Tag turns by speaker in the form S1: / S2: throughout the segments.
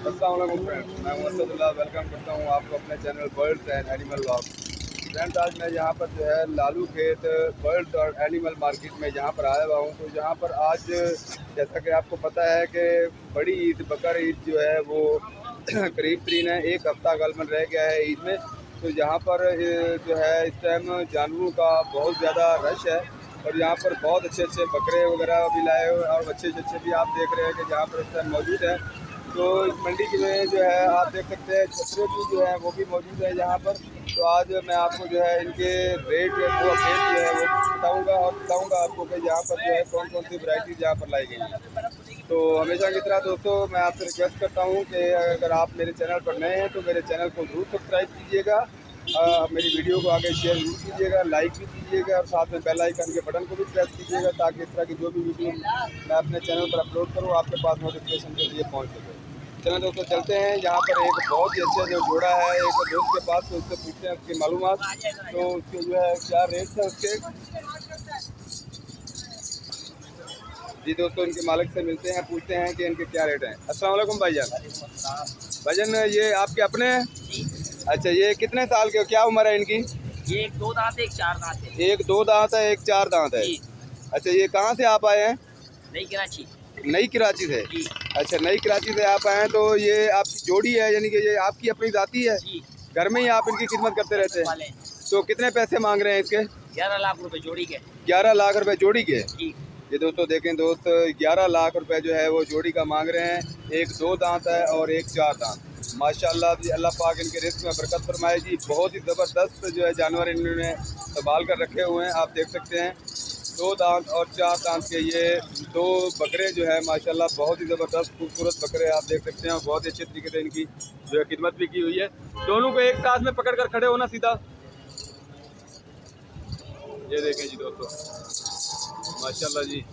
S1: अस्सलाम वालेकुम फ्रेंड्स, मैं असदुल्लाह वेलकम करता हूँ आपको अपने channel birds and animal vlog. Friends, आज मैं यहाँ पर जो है लालू खेत बर्ड्स और एनिमल मार्केट में यहाँ पर आया हुआ हूँ। तो यहाँ पर आज जैसा कि आपको पता है कि बड़ी ईद बकर ईद जो है वो करीब तरीन है, एक हफ्ता गलमन रह गया है ईद में। तो यहाँ पर जो है इस टाइम जानवरों का बहुत ज़्यादा रश है और यहाँ पर बहुत अच्छे अच्छे बकरे वगैरह भी लाए हुए और अच्छे अच्छे भी आप देख रहे हैं कि जहाँ पर इस टाइम मौजूद है। तो इस मंडी में जो है आप देख सकते हैं छतरे भी जो है वो भी मौजूद है यहाँ पर। तो आज मैं आपको जो है इनके रेट वो अपडेट जो है वो बताऊँगा और बताऊँगा आपको कि यहाँ पर जो है कौन कौन सी वैरायटीज़ यहाँ पर लाई गई हैं। तो हमेशा की तरह दोस्तों मैं आपसे रिक्वेस्ट करता हूँ कि अगर आप मेरे चैनल पर नए हैं तो मेरे चैनल को ज़रूर सब्सक्राइब कीजिएगा, मेरी वीडियो को आगे शेयर जरूर कीजिएगा, लाइक भी कीजिएगा और साथ में बेल आइकन के बटन को भी प्रेस कीजिएगा ताकि इस तरह की जो भी वीडियो मैं अपने चैनल पर अपलोड करूँ आपके पास नोटिफिकेशन के लिए पहुँच सके। चलें दोस्तों चलते हैं, यहाँ पर एक बहुत ही अच्छा जो जोड़ा है एक दोस्त के पास, तो उससे पूछते हैं उसकी मालूमात। तो उसके जो है क्या रेट है उसके। जी दोस्तों, इनके मालिक से मिलते हैं, पूछते हैं कि इनके क्या रेट हैं। अस्सलाम वालेकुम भाईजान। भाईजान ये आपके अपने हैं? अच्छा, ये कितने साल के, क्या उम्र है इनकी?
S2: ये एक 2 दांत है, एक 4 दांत है।
S1: एक 2 दांत है, एक 4 दांत है। अच्छा, ये कहाँ से आप आए हैं?
S2: नई कराची।
S1: नई कराची से? अच्छा, नई कराची से आप आए हैं। तो ये आपकी जोड़ी है, यानी कि ये आपकी अपनी जाती है? घर में ही आप इनकी खिदमत करते रहते हैं? तो कितने पैसे मांग रहे हैं इसके?
S2: 11 लाख रुपए जोड़ी के।
S1: 11 लाख रुपए जोड़ी के?
S2: जी।
S1: ये दोस्तों देखें दोस्त, 11 लाख रुपए जो है वो जोड़ी का मांग रहे हैं। एक 2 दांत है और एक 4 दांत। माशाल्लाह जी, अल्लाह पाक इनके रिस्क में बरकत फरमाए जी। बहुत ही ज़बरदस्त जो है जानवर इन्होंने संभाल कर रखे हुए हैं, आप देख सकते हैं। 2 दांत और 4 दांत के ये 2 बकरे जो है माशाल्लाह बहुत ही ज़बरदस्त खूबसूरत बकरे आप देख सकते हैं और बहुत ही अच्छे तरीके से इनकी जो है खिदमत भी की हुई है। दोनों को एक साथ में पकड़ कर खड़े होना सीधा। ये देखें जी दोस्तों, माशाल्लाह जी,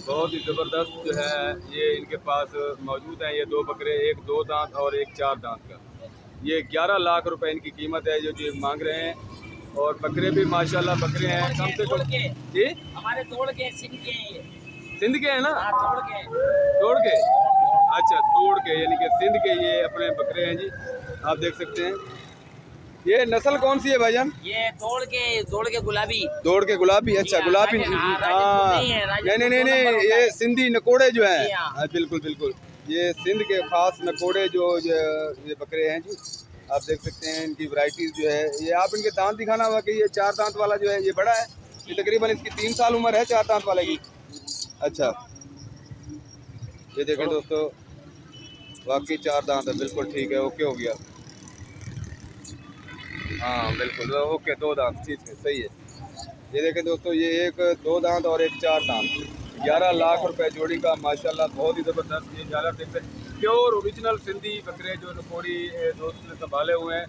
S1: बहुत ही ज़बरदस्त जो है ये इनके पास मौजूद हैं। ये 2 बकरे, एक 2 दांत और एक 4 दांत का। ये 11 लाख रुपए इनकी कीमत है जो जी मांग रहे हैं। और बकरे भी माशाल्लाह बकरे हैं, कम से कम जी
S2: हमारे तोड़ के सिंध के हैं ये।
S1: सिंध के हैं ना?
S2: तोड़ के।
S1: तोड़ के? अच्छा, तोड़ के यानी कि सिंध के ये अपने बकरे हैं जी, आप देख सकते हैं। ये नस्ल कौन सी है भाईजान?
S2: ये तोड़ के गुलाबी।
S1: दौड़ के गुलाबी? अच्छा, गुलाबी। हाँ, नहीं, ये सिंधी नकोड़े जो हैं। बिल्कुल बिल्कुल, ये सिंध के खास नकोड़े जो ये बकरे हैं जी, आप देख सकते हैं। इनकी वैरायटीज जो है ये आप इनके दांत दिखाना हुआ कि ये 4 दांत वाला जो है ये बड़ा है, ये तकरीबन इसकी 3 साल उम्र है 4 दांत वाले की। अच्छा, ये देखें दोस्तों, वाकई 4 दांत है, बिल्कुल ठीक है, ओके हो गया। हाँ बिल्कुल ओके, 2 दांत ठीक है, सही है। ये देखें दोस्तों, ये एक 2 दांत और एक 4 दांत, 11 लाख रुपए जोड़ी का। माशाल्लाह बहुत ही ज़बरदस्त ये जानवर देखते हैं, प्योर ओरिजिनल सिंधी बकरे जो नकोड़ी दोस्त ने संभाले हुए हैं।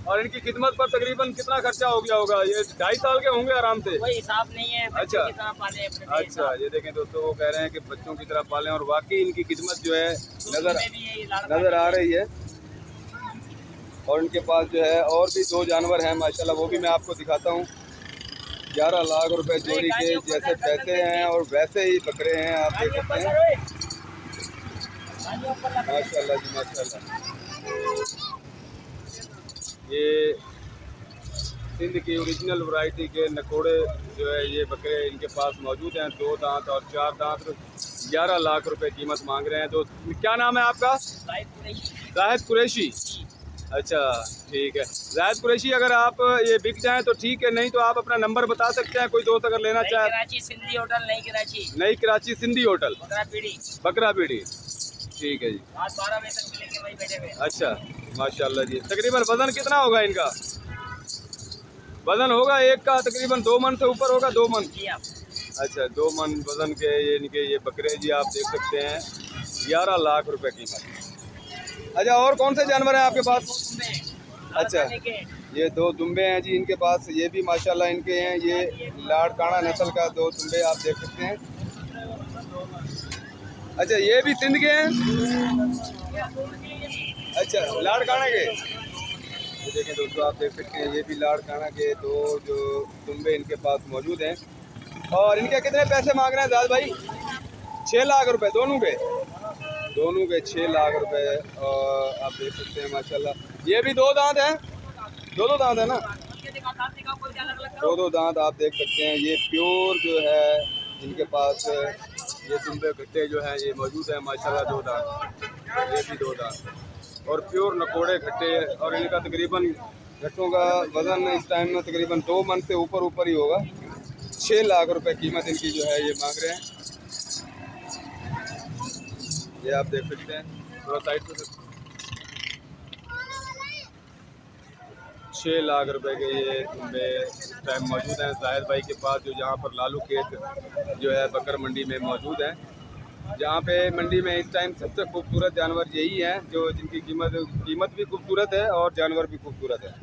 S1: और इनकी खिदमत पर तकरीबन कितना खर्चा हो गया होगा? ये 2.5 साल के होंगे आराम से?
S2: कोई हिसाब नहीं है।
S1: अच्छा
S2: की तरह पाले अपने
S1: अच्छा, ये देखें दोस्तों, वो कह रहे हैं कि बच्चों की तरह पालें और वाकई इनकी खिदमत जो है नज़र आ रही है। और इनके पास जो है और भी 2 जानवर हैं माशाल्लाह, वो भी मैं आपको दिखाता हूँ। 11 लाख रुपए जोड़ी के जैसे पैसे हैं और वैसे ही बकरे हैं, आप देख सकते हैं। माशाल्लाह जी माशाल्लाह। ये सिंध की ओरिजिनल वैरायटी के नकोड़े जो है ये बकरे इनके पास मौजूद हैं, 2 दांत और 4 दांत। 11 लाख रुपए कीमत मांग रहे हैं। तो क्या नाम है आपका? जाहिद कुरैशी। अच्छा ठीक है जाहिद कुरैशी, अगर आप ये बिक जाएं तो ठीक है, नहीं तो आप अपना नंबर बता सकते हैं, कोई दोस्त अगर लेना चाहे।
S2: कराची सिंधी होटल, नई कराची।
S1: नई कराची सिंधी होटल, बकरा पीढ़ी। ठीक है जी,
S2: आज 12 बजे तक मिलेंगे वहीं बैठे हुए।
S1: अच्छा माशाल्लाह जी। तकरीबन वजन कितना होगा इनका? वजन होगा एक का तकरीबन 2 मन से ऊपर होगा, 2 मन। अच्छा, 2 मन वजन के ये इनके ये बकरे जी, आप देख सकते हैं। 11 लाख रुपए कीमत। अच्छा, और कौन से जानवर हैं आपके पास? अच्छा, ये 2 दुम्बे हैं जी इनके पास, ये भी माशाल्लाह इनके हैं। ये लाड़काना नस्ल का 2 दुम्बे आप देख सकते हैं। अच्छा, ये भी सिंध के हैं? अच्छा, लाड़काना के। ये देखें दोस्तों, आप देख सकते हैं, ये भी लाड़काना के 2 जो दुम्बे इनके पास मौजूद हैं। और इनके कितने पैसे मांग रहे हैं जाद भाई? 6 लाख रुपए दोनों के? दोनों के 6 लाख रुपए। और आप देख सकते हैं माशाल्लाह ये भी 2 दांत हैं, दो दांत है ना, दो दांत आप देख सकते हैं। ये प्योर जो है इनके पास ये दुम्बे घट्टे जो हैं ये मौजूद है माशाल्लाह। 2 दांत, ये भी 2 दांत और प्योर नकोड़े घट्टे। और इनका तकरीबन घट्टों का वज़न इस टाइम में तकरीबन 2 मन से ऊपर ही होगा। 6 लाख रुपए कीमत इनकी जो है ये मांग रहे हैं। ये आप देख सकते हैं, थोड़ा साइड पे 6 लाख रुपए के ये दुम्बे इस टाइम मौजूद हैं जाहिद भाई के पास, जो जहाँ पर लालू खेत जो है बकर मंडी में मौजूद है। जहाँ पे मंडी में इस टाइम सबसे खूबसूरत जानवर यही हैं, जो जिनकी कीमत भी खूबसूरत है और जानवर भी खूबसूरत है।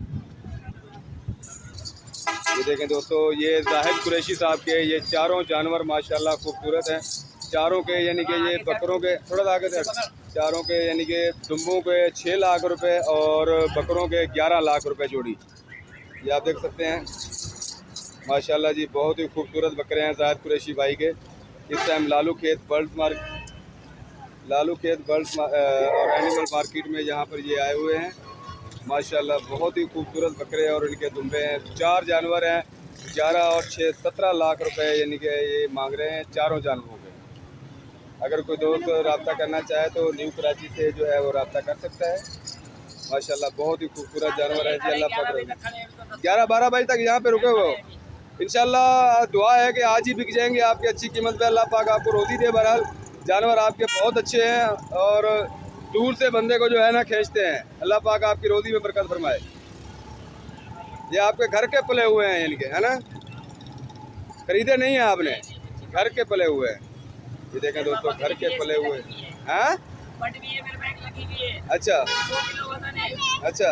S1: ये देखें दोस्तों, ये जाहिद कुरैशी साहब के ये चारों जानवर माशाल्लाह खूबसूरत हैं। चारों के यानी कि ये बकरों के थोड़ा सा आगे चारों के यानी कि दुम्बों के 6 लाख रुपए और बकरों के 11 लाख रुपए जोड़ी। ये आप देख सकते हैं माशाल्लाह जी, बहुत ही खूबसूरत बकरे हैं जाहिद कुरैशी भाई के। इस टाइम लालू खेत बर्ड्स और एनिमल मार्केट में यहाँ पर ये आए हुए हैं माशाल्लाह। बहुत ही खूबसूरत बकरे और इनके दुम्बे हैं। 4 जानवर हैं, 11 और 6 17 लाख रुपए यानी कि ये मांग रहे हैं चारों जानवरों के। अगर कोई दोस्त रब्ता करना चाहे तो न्यू कराची से जो है वो रब्ता कर सकता है माशाल्लाह। बहुत ही खूबसूरत जानवर है जी। अल्लाह पाक 11-12 बजे तक यहाँ पे रुके हुए हो। इंशाल्लाह दुआ है कि आज ही बिक जाएंगे आपकी अच्छी कीमत पे। अल्लाह पाक आपको रोज़ी दे। बहरहाल जानवर आपके बहुत अच्छे हैं और दूर से बंदे को जो है ना खींचते हैं। अल्लाह पाक आपकी रोज़ी में बरकत फरमाए। ये आपके घर के पले हुए हैं इनके, है ना, खरीदे नहीं हैं आपने, घर के पले हुए हैं। ये देखें दोस्तों, घर के पले हुए हैं। अच्छा अच्छा,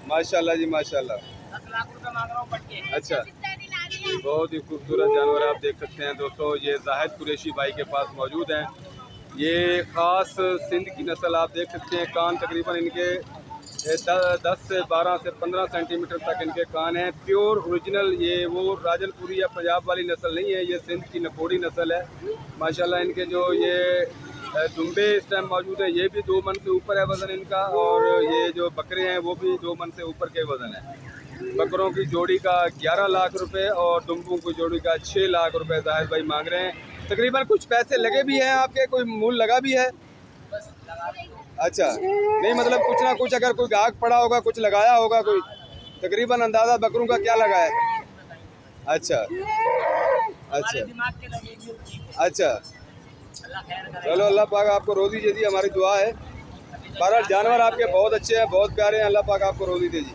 S1: माशाल्लाह जी माशाल्लाह।
S2: 10 लाख रुपए मांग रहा हूँ पट के।
S1: अच्छा, बहुत ही खूबसूरत जानवर आप देख सकते हैं दोस्तों। ये जाहिद कुरैशी भाई के पास मौजूद हैं। ये ख़ास सिंध की नस्ल आप देख सकते हैं। कान तकरीबन इनके 10 से 12 से 15 सेंटीमीटर तक इनके कान हैं। प्योर ओरिजिनल, ये वो राजनपुरी या पंजाब वाली नस्ल नहीं है, ये सिंध की नकोड़ी नस्ल है माशाल्लाह। इनके जो ये दुम्बे इस टाइम मौजूद है ये भी 2 मन से ऊपर है वज़न इनका। और ये जो बकरे हैं वो भी 2 मन से ऊपर के वज़न है। बकरों की जोड़ी का 11 लाख रुपए और दुम्बों की जोड़ी का 6 लाख रुपए जाहिद भाई मांग रहे हैं। तकरीबन कुछ पैसे लगे भी हैं आपके, कोई मूल लगा भी है? अच्छा, नहीं मतलब कुछ ना कुछ अगर कोई गाहक पड़ा होगा, कुछ लगाया होगा कोई, तकरीबन अंदाज़ा बकरों का क्या लगा है? अच्छा अच्छा अच्छा, चलो अल्लाह पाक आपको रोज़ी दे दी, हमारी दुआ है। बहरहाल जानवर आपके बहुत अच्छे हैं, बहुत प्यारे हैं, अल्लाह पाक आपको रोज़ी दे दी।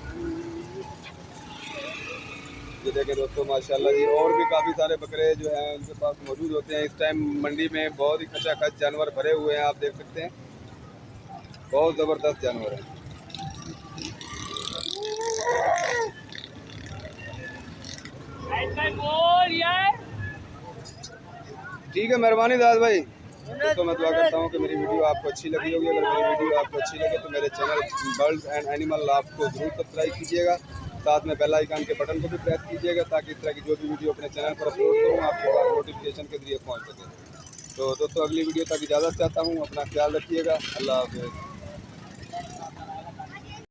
S1: ये देखें दोस्तों माशाल्लाह जी, और भी काफ़ी सारे बकरे जो हैं उनके पास मौजूद होते हैं। इस टाइम मंडी में बहुत ही खचाखच जानवर भरे हुए हैं, आप देख सकते हैं, बहुत ज़बरदस्त जानवर हैं। ठीक है, मेहरबानी दाद भाई। दोस्तों मैं दुआ करता हूँ कि मेरी वीडियो आपको अच्छी लगी होगी। अगर मेरी वीडियो आपको अच्छी लगे तो मेरे channel birds and animal loft को जरूर सब्सक्राइब कीजिएगा। साथ में बेल आइकन के बटन को भी प्रेस कीजिएगा ताकि इस तरह की जो भी वीडियो अपने चैनल पर अपलोड करूँ आपके पास नोटिफिकेशन के जरिए पहुँच सके। तो दोस्तों अगली वीडियो तक इजाज़त चाहता हूँ। अपना ख्याल रखिएगा। अल्लाह हाफ़िज़।